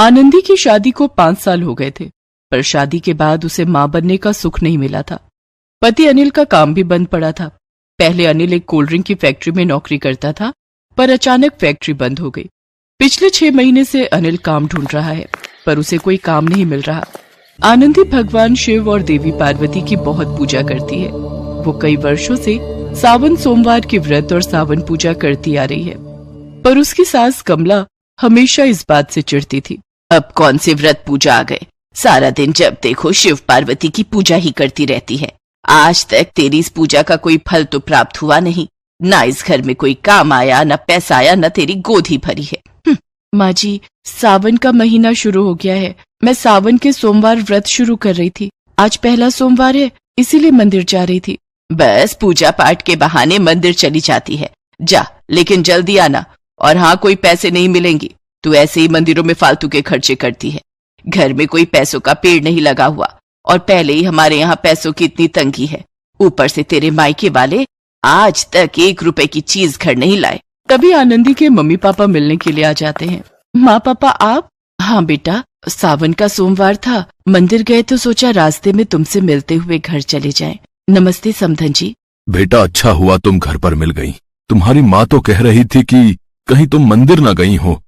आनंदी की शादी को 5 साल हो गए थे, पर शादी के बाद उसे मां बनने का सुख नहीं मिला था। पति अनिल का काम भी बंद पड़ा था। पहले अनिल एक कोल्ड ड्रिंक की फैक्ट्री में नौकरी करता था, पर अचानक फैक्ट्री बंद हो गई। पिछले 6 महीने से अनिल काम ढूंढ रहा है, पर उसे कोई काम नहीं मिल रहा। आनंदी भगवान शिव और देवी पार्वती की बहुत पूजा करती है। वो कई वर्षों से सावन सोमवार के व्रत और सावन पूजा करती आ रही है, पर उसकी सास कमला हमेशा इस बात से चिढ़ती थी। अब कौन से व्रत पूजा आ गए, सारा दिन जब देखो शिव पार्वती की पूजा ही करती रहती है। आज तक तेरी इस पूजा का कोई फल तो प्राप्त हुआ नहीं, ना इस घर में कोई काम आया, ना पैसा आया, ना तेरी गोद ही भरी है। माँ जी, सावन का महीना शुरू हो गया है। मैं सावन के सोमवार व्रत शुरू कर रही थी। आज पहला सोमवार है, इसीलिए मंदिर जा रही थी। बस पूजा पाठ के बहाने मंदिर चली जाती है। जा, लेकिन जल्दी आना। और हाँ, कोई पैसे नहीं मिलेंगे। तू ऐसे ही मंदिरों में फालतू के खर्चे करती है। घर में कोई पैसों का पेड़ नहीं लगा हुआ, और पहले ही हमारे यहाँ पैसों की इतनी तंगी है। ऊपर से तेरे मायके वाले आज तक 1 रुपए की चीज घर नहीं लाए। तभी आनंदी के मम्मी पापा मिलने के लिए आ जाते हैं। माँ पापा आप? हाँ बेटा, सावन का सोमवार था, मंदिर गए तो सोचा रास्ते में तुमसे मिलते हुए घर चले जाएं। नमस्ते समधन जी। बेटा, अच्छा हुआ तुम घर पर मिल गई। तुम्हारी माँ तो कह रही थी कि कहीं तुम मंदिर न गई हो।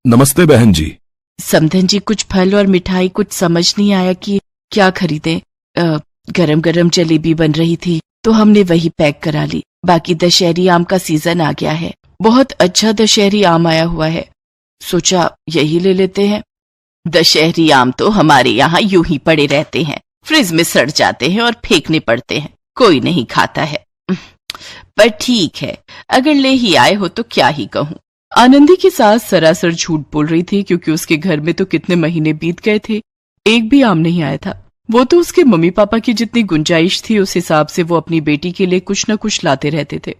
नमस्ते बहन जी। समधन जी, कुछ फल और मिठाई, कुछ समझ नहीं आया कि क्या खरीदें। गरम गरम जलेबी बन रही थी तो हमने वही पैक करा ली। बाकी दशहरी आम का सीजन आ गया है, बहुत अच्छा दशहरी आम आया हुआ है, सोचा यही ले लेते हैं। दशहरी आम तो हमारे यहाँ यूं ही पड़े रहते हैं, फ्रिज में सड़ जाते हैं और फेंकने पड़ते हैं, कोई नहीं खाता है। पर ठीक है, अगर ले ही आए हो तो क्या ही कहूँ। आनंदी की सास सरासर झूठ बोल रही थी, क्योंकि उसके घर में तो कितने महीने बीत गए थे, एक भी आम नहीं आया था। वो तो उसके मम्मी पापा की जितनी गुंजाइश थी उस हिसाब से वो अपनी बेटी के लिए कुछ न कुछ लाते रहते थे।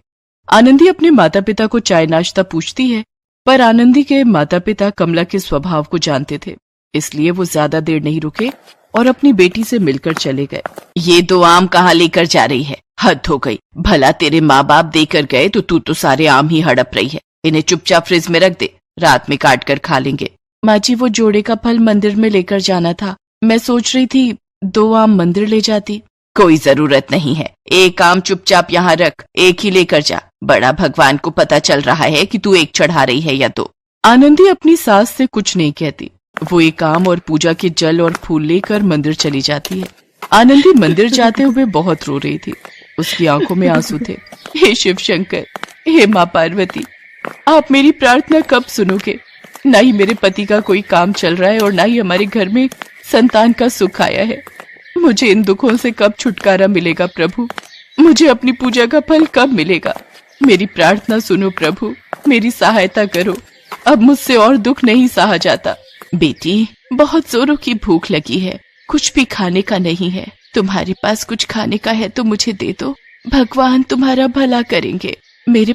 आनंदी अपने माता पिता को चाय नाश्ता पूछती है, पर आनंदी के माता पिता कमला के स्वभाव को जानते थे, इसलिए वो ज्यादा देर नहीं रुके और अपनी बेटी से मिलकर चले गए। ये 2 आम कहाँ लेकर जा रही है? हद हो गई। भला तेरे माँ बाप देकर गए तो तू तो सारे आम ही हड़प रही है। इन्हें चुपचाप फ्रिज में रख दे, रात में काट कर खा लेंगे। माँ जी, वो जोड़े का फल मंदिर में लेकर जाना था, मैं सोच रही थी 2 आम मंदिर ले जाती। कोई जरूरत नहीं है, 1 आम चुपचाप यहाँ रख, 1 ही लेकर जा। बड़ा भगवान को पता चल रहा है कि तू 1 चढ़ा रही है या 2। आनंदी अपनी सास से कुछ नहीं कहती। वो 1 आम और पूजा के जल और फूल लेकर मंदिर चली जाती है। आनंदी मंदिर जाते हुए बहुत रो रही थी, उसकी आंखों में आंसू थे। हे शिव शंकर, हे माँ पार्वती, आप मेरी प्रार्थना कब सुनोगे? ना ही मेरे पति का कोई काम चल रहा है और ना ही हमारे घर में संतान का सुख आया है। मुझे इन दुखों से कब छुटकारा मिलेगा प्रभु? मुझे अपनी पूजा का फल कब मिलेगा? मेरी प्रार्थना सुनो प्रभु, मेरी सहायता करो। अब मुझसे और दुख नहीं सहा जाता। बेटी, बहुत जोरों की भूख लगी है, कुछ भी खाने का नहीं है। तुम्हारे पास कुछ खाने का है तो मुझे दे दो, भगवान तुम्हारा भला करेंगे। मेरे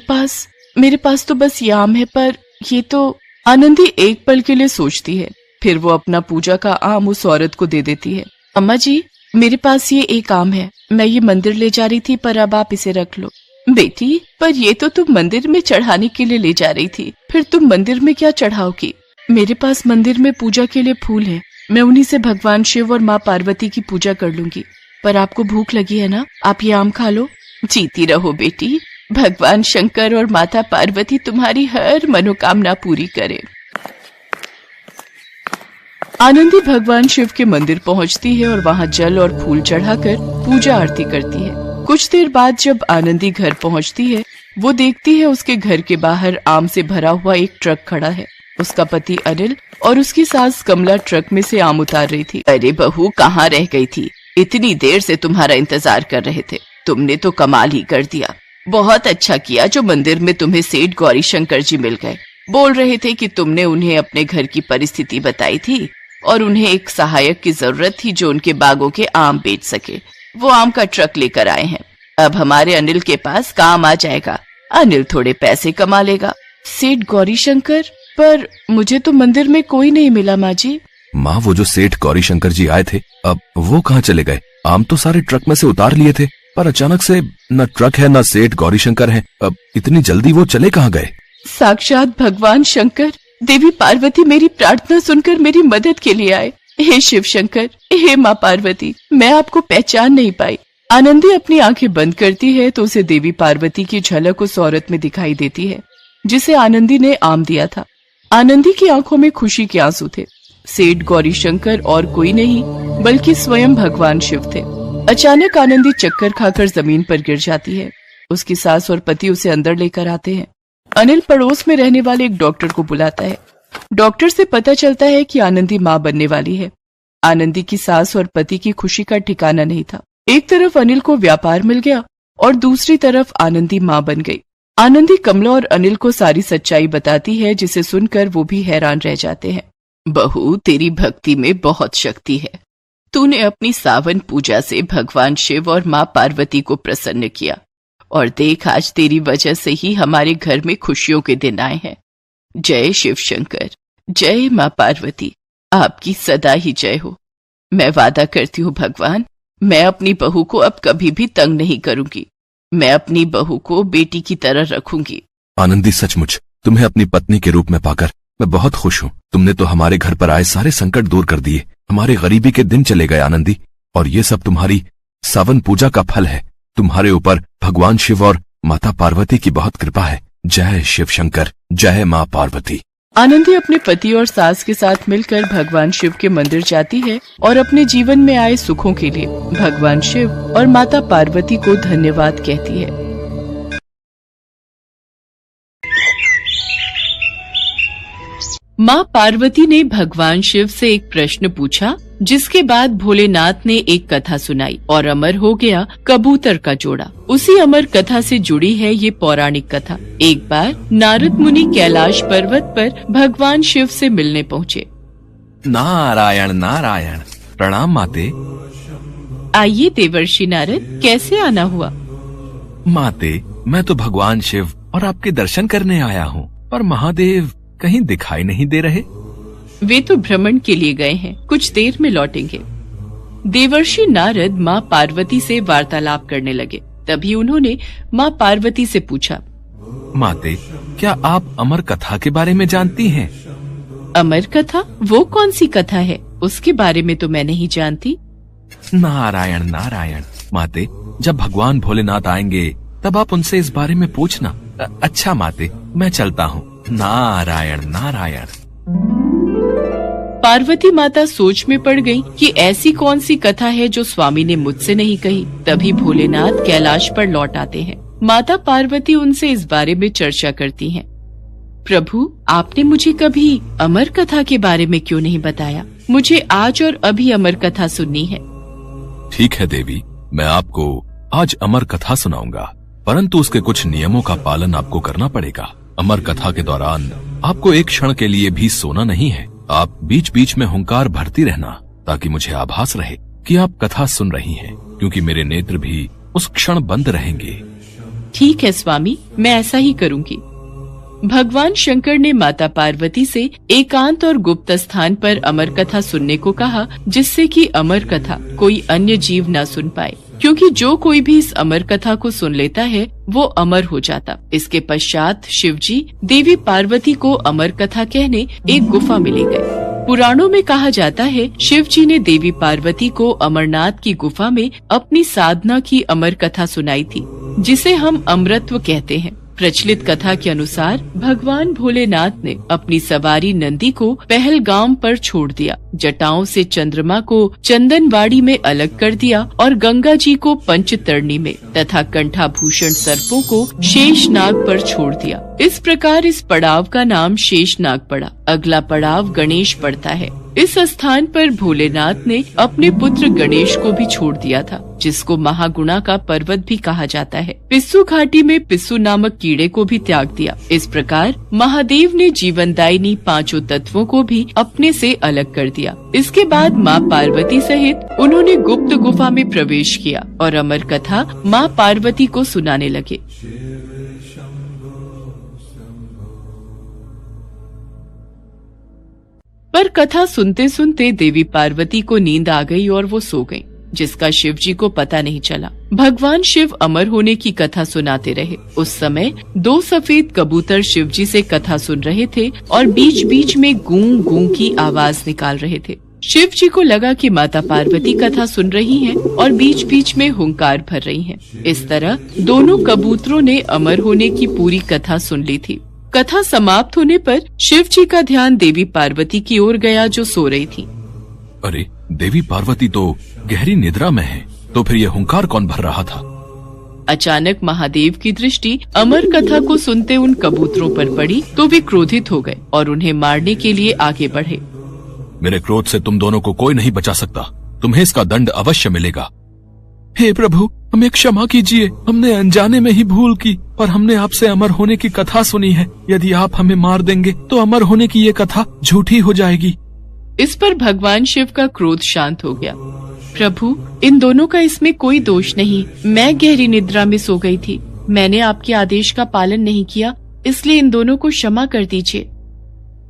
पास तो बस ये आम है, पर ये तो। आनंदी एक पल के लिए सोचती है, फिर वो अपना पूजा का आम उस औरत को दे देती है। अम्मा जी, मेरे पास ये 1 आम है, मैं ये मंदिर ले जा रही थी, पर अब आप इसे रख लो। बेटी, पर ये तो तुम मंदिर में चढ़ाने के लिए ले जा रही थी, फिर तुम मंदिर में क्या चढ़ाओगी? मेरे पास मंदिर में पूजा के लिए फूल है, मैं उन्हीं से भगवान शिव और माँ पार्वती की पूजा कर लूंगी। पर आपको भूख लगी है ना, आप ये आम खा लो। जीती रहो बेटी, भगवान शंकर और माता पार्वती तुम्हारी हर मनोकामना पूरी करे। आनंदी भगवान शिव के मंदिर पहुंचती है और वहां जल और फूल चढ़ाकर पूजा आरती करती है। कुछ देर बाद जब आनंदी घर पहुंचती है, वो देखती है उसके घर के बाहर आम से भरा हुआ एक ट्रक खड़ा है। उसका पति अनिल और उसकी सास कमला ट्रक में से आम उतार रही थी। अरे बहू, कहाँ रह गई थी? इतनी देर से तुम्हारा इंतजार कर रहे थे। तुमने तो कमाल ही कर दिया। बहुत अच्छा किया जो मंदिर में तुम्हें सेठ गौरी शंकर जी मिल गए। बोल रहे थे कि तुमने उन्हें अपने घर की परिस्थिति बताई थी और उन्हें एक सहायक की जरूरत थी जो उनके बागों के आम बेच सके। वो आम का ट्रक लेकर आए हैं। अब हमारे अनिल के पास काम आ जाएगा, अनिल थोड़े पैसे कमा लेगा। सेठ गौरी शंकर? पर मुझे तो मंदिर में कोई नहीं मिला माँ जी। माँ, वो जो सेठ गौरी शंकर जी आए थे, अब वो कहाँ चले गए? आम तो सारे ट्रक में से उतार लिए थे, पर अचानक से न ट्रक है न सेठ गौरी शंकर है। अब इतनी जल्दी वो चले कहाँ गए? साक्षात भगवान शंकर देवी पार्वती मेरी प्रार्थना सुनकर मेरी मदद के लिए आए। हे शिव शंकर, हे माँ पार्वती, मैं आपको पहचान नहीं पाई। आनंदी अपनी आंखें बंद करती है तो उसे देवी पार्वती की झलक उस औरत में दिखाई देती है जिसे आनंदी ने आम दिया था। आनंदी की आंखों में खुशी के आंसू थे। सेठ गौरीशंकर और कोई नहीं बल्कि स्वयं भगवान शिव थे। अचानक आनंदी चक्कर खाकर जमीन पर गिर जाती है। उसकी सास और पति उसे अंदर लेकर आते हैं। अनिल पड़ोस में रहने वाले एक डॉक्टर को बुलाता है। डॉक्टर से पता चलता है कि आनंदी मां बनने वाली है। आनंदी की सास और पति की खुशी का ठिकाना नहीं था। एक तरफ अनिल को व्यापार मिल गया और दूसरी तरफ आनंदी मां बन गई। आनंदी कमला और अनिल को सारी सच्चाई बताती है जिसे सुनकर वो भी हैरान रह जाते हैं। बहू, तेरी भक्ति में बहुत शक्ति है। तूने अपनी सावन पूजा से भगवान शिव और माँ पार्वती को प्रसन्न किया और देख, आज तेरी वजह से ही हमारे घर में खुशियों के दिन आए हैं। जय शिव शंकर, जय माँ पार्वती, आपकी सदा ही जय हो। मैं वादा करती हूँ भगवान, मैं अपनी बहू को अब कभी भी तंग नहीं करूंगी। मैं अपनी बहू को बेटी की तरह रखूंगी। आनंदी, सचमुच तुम्हें अपनी पत्नी के रूप में पाकर मैं बहुत खुश हूँ। तुमने तो हमारे घर पर आए सारे संकट दूर कर दिए। हमारे गरीबी के दिन चले गए आनंदी, और ये सब तुम्हारी सावन पूजा का फल है। तुम्हारे ऊपर भगवान शिव और माता पार्वती की बहुत कृपा है। जय शिव शंकर, जय माँ पार्वती। आनंदी अपने पति और सास के साथ मिलकर भगवान शिव के मंदिर जाती है और अपने जीवन में आए सुखों के लिए भगवान शिव और माता पार्वती को धन्यवाद कहती है। माँ पार्वती ने भगवान शिव से एक प्रश्न पूछा, जिसके बाद भोलेनाथ ने एक कथा सुनाई और अमर हो गया कबूतर का जोड़ा। उसी अमर कथा से जुड़ी है ये पौराणिक कथा। एक बार नारद मुनि कैलाश पर्वत पर भगवान शिव से मिलने पहुँचे। नारायण नारायण, प्रणाम माते। आइए देवर्षि नारद, कैसे आना हुआ? माते, मैं तो भगवान शिव और आपके दर्शन करने आया हूँ, पर महादेव कहीं दिखाई नहीं दे रहे। वे तो भ्रमण के लिए गए हैं, कुछ देर में लौटेंगे। देवर्षि नारद माँ पार्वती से वार्तालाप करने लगे। तभी उन्होंने माँ पार्वती से पूछा, माते, क्या आप अमर कथा के बारे में जानती हैं? अमर कथा? वो कौन सी कथा है? उसके बारे में तो मैं नहीं जानती। नारायण नारायण, माते, जब भगवान भोलेनाथ आएंगे तब आप उनसे इस बारे में पूछना। अच्छा माते, मैं चलता हूँ। नारायण नारायण। पार्वती माता सोच में पड़ गई कि ऐसी कौन सी कथा है जो स्वामी ने मुझसे नहीं कही। तभी भोलेनाथ कैलाश पर लौट आते हैं। माता पार्वती उनसे इस बारे में चर्चा करती हैं। प्रभु, आपने मुझे कभी अमर कथा के बारे में क्यों नहीं बताया? मुझे आज और अभी अमर कथा सुननी है। ठीक है देवी, मैं आपको आज अमर कथा सुनाऊंगा, परंतु उसके कुछ नियमों का पालन आपको करना पड़ेगा। अमर कथा के दौरान आपको एक क्षण के लिए भी सोना नहीं है। आप बीच बीच में हुंकार भरती रहना, ताकि मुझे आभास रहे कि आप कथा सुन रही हैं, क्योंकि मेरे नेत्र भी उस क्षण बंद रहेंगे। ठीक है स्वामी, मैं ऐसा ही करूंगी। भगवान शंकर ने माता पार्वती से एकांत और गुप्त स्थान पर अमर कथा सुनने को कहा, जिससे कि अमर कथा कोई अन्य जीव न सुन पाए, क्योंकि जो कोई भी इस अमर कथा को सुन लेता है वो अमर हो जाता। इसके पश्चात शिवजी देवी पार्वती को अमर कथा कहने एक गुफा में ले गए। पुराणों में कहा जाता है शिव जी ने देवी पार्वती को अमरनाथ की गुफा में अपनी साधना की अमर कथा सुनाई थी, जिसे हम अमृतत्व कहते हैं। प्रचलित कथा के अनुसार भगवान भोलेनाथ ने अपनी सवारी नंदी को पहलगाम पर छोड़ दिया, जटाओं से चंद्रमा को चंदनवाड़ी में अलग कर दिया और गंगा जी को पंचतरणी में तथा कंठाभूषण सर्पों को शेषनाग पर छोड़ दिया। इस प्रकार इस पड़ाव का नाम शेषनाग पड़ा। अगला पड़ाव गणेश पड़ता है। इस स्थान पर भोलेनाथ ने अपने पुत्र गणेश को भी छोड़ दिया था, जिसको महागुणा का पर्वत भी कहा जाता है। पिस्सू घाटी में पिस्सू नामक कीड़े को भी त्याग दिया। इस प्रकार महादेव ने जीवनदायिनी पांचों तत्वों को भी अपने से अलग कर दिया। इसके बाद माँ पार्वती सहित उन्होंने गुप्त गुफा में प्रवेश किया और अमर कथा माँ पार्वती को सुनाने लगे। पर कथा सुनते सुनते देवी पार्वती को नींद आ गई और वो सो गईं। जिसका शिव जी को पता नहीं चला। भगवान शिव अमर होने की कथा सुनाते रहे। उस समय 2 सफेद कबूतर शिव जी से कथा सुन रहे थे और बीच बीच में गूं गूं की आवाज निकाल रहे थे। शिव जी को लगा कि माता पार्वती कथा सुन रही हैं और बीच बीच में हुंकार भर रही हैं। इस तरह दोनों कबूतरों ने अमर होने की पूरी कथा सुन ली थी। कथा समाप्त होने पर शिव जी का ध्यान देवी पार्वती की ओर गया जो सो रही थी। अरे, देवी पार्वती तो गहरी निद्रा में है, तो फिर ये हुंकार कौन भर रहा था? अचानक महादेव की दृष्टि अमर कथा को सुनते उन कबूतरों पर पड़ी तो वे क्रोधित हो गए और उन्हें मारने के लिए आगे बढ़े। मेरे क्रोध से तुम दोनों को कोई नहीं बचा सकता, तुम्हें इसका दंड अवश्य मिलेगा। हे प्रभु, हमें क्षमा कीजिए, हमने अनजाने में ही भूल की और हमने आपसे अमर होने की कथा सुनी है। यदि आप हमें मार देंगे तो अमर होने की ये कथा झूठी हो जाएगी। इस पर भगवान शिव का क्रोध शांत हो गया। प्रभु, इन दोनों का इसमें कोई दोष नहीं। मैं गहरी निद्रा में सो गई थी। मैंने आपके आदेश का पालन नहीं किया, इसलिए इन दोनों को क्षमा कर दीजिए।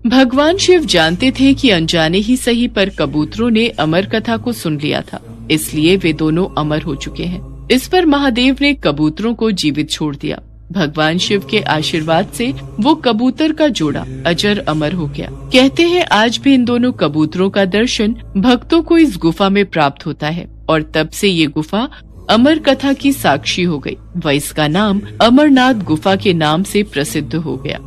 भगवान शिव जानते थे कि अनजाने ही सही पर कबूतरों ने अमर कथा को सुन लिया था, इसलिए वे दोनों अमर हो चुके हैं। इस पर महादेव ने कबूतरों को जीवित छोड़ दिया। भगवान शिव के आशीर्वाद से वो कबूतर का जोड़ा अजर अमर हो गया। कहते हैं आज भी इन दोनों कबूतरों का दर्शन भक्तों को इस गुफा में प्राप्त होता है और तब से ये गुफा अमर कथा की साक्षी हो गई व इसका नाम अमरनाथ गुफा के नाम से प्रसिद्ध हो गया।